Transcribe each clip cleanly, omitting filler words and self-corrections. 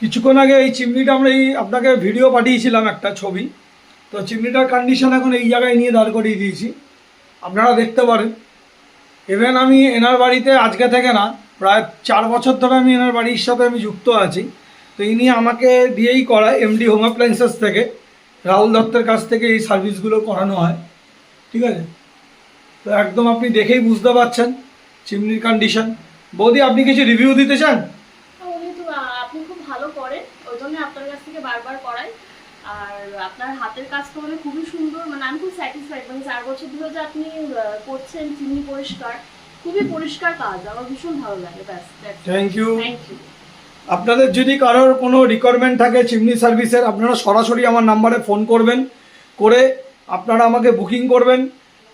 কিছুক্ষণ আগে এই চিমনিটা আমরা আপনাকে ভিডিও পাঠিয়েছিলাম একটা ছবি। তো চিমনিটার কন্ডিশন এখন এই জায়গায় নিয়ে দাঁড় করিয়ে দিয়েছি, আপনারা দেখতে পারেন। ইভেন আমি এনার বাড়িতে আজকে থেকে না, প্রায় 4 বছর ধরে আমি এনার বাড়ির সাথে আমি যুক্ত আছি। তো ইনি আমাকে দিয়েই করায়, এমডি হোম অ্যাপ্লায়েন্সেস থেকে, রাহুল দত্তের কাছ থেকে এই সার্ভিসগুলো করানো হয়। ঠিক আছে, তো একদম আপনি দেখেই বুঝতে পারছেন চিমনির কন্ডিশন। বৌদি, আপনি কিছু রিভিউ দিতে চান? উনি তো আপনি খুব ভালো করেন, ওই জন্য আপনার কাছ থেকে বারবার করাই। আর আপনার হাতের কাজ তো মানে খুবই সুন্দর, মানে আমি খুব স্যাটিসফাইড। মানে 4 বছর ধরে যে আপনি করছেন চিমনি পরিষ্কার, খুবই পরিষ্কার কাজ, আমার ভীষণ ভালো লাগে। ব্যাস, থ্যাংক ইউ। Thank you. আপনাদের যদি কারোর কোনো রিকোয়ারমেন্ট থাকে চিমনি সার্ভিসের, আপনারা সরাসরি আমার নাম্বারে ফোন করবেন, করে আপনারা আমাকে বুকিং করবেন।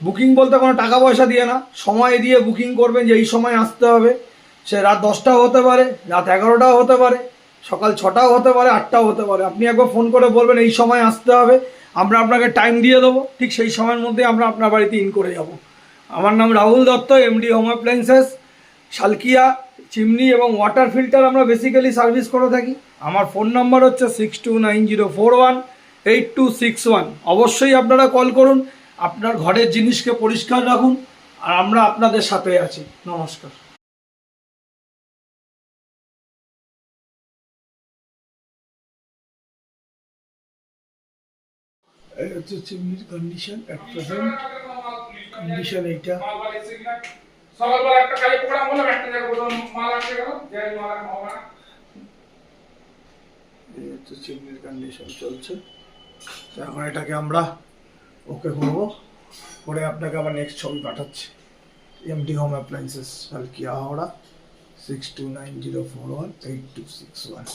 বুকিং বলতে কোনো টাকা পয়সা দিয়ে না, সময় দিয়ে বুকিং করবেন যে এই সময় আসতে হবে। সে রাত 10টাও হতে পারে, রাত 11টাও হতে পারে, সকাল 6টাও হতে পারে, 8টাও হতে পারে। আপনি একবার ফোন করে বলবেন এই সময় আসতে হবে, আমরা আপনাকে টাইম দিয়ে দেবো। ঠিক সেই সময়ের মধ্যে আমরা আপনার বাড়িতে ইন করে যাব। আমার নাম Rahul Dutta, MD home appliances, Salkia. Chimney এবং ওয়াটার ফিল্টার আমরা বেসিক্যালি সার্ভিস করে থাকি। আমার ফোন নাম্বার হচ্ছে 6290418261। অবশ্যই আপনারা কল করুন, আপনার ঘরের জিনিসকে পরিষ্কার রাখুন, আর আমরা আপনাদের সাথে আছি। নমস্কার। এই হচ্ছে চিমনির কন্ডিশন, অ্যাট প্রেজেন্ট কন্ডিশন এইটা। সকালবেলা একটা কালি প্রোগ্রাম হলো, একটা জায়গায় বললাম মাল আসতে গেল, যে মাল আর হবে না। এই হচ্ছে চিমনির কন্ডিশন চলছে। তো এখন এটাকে আমরা ওকে করবো, করে আপনাকে আবার নেক্সট ছবি পাঠাচ্ছি। MD home appliances, Salkia, Howrah, 6290418261।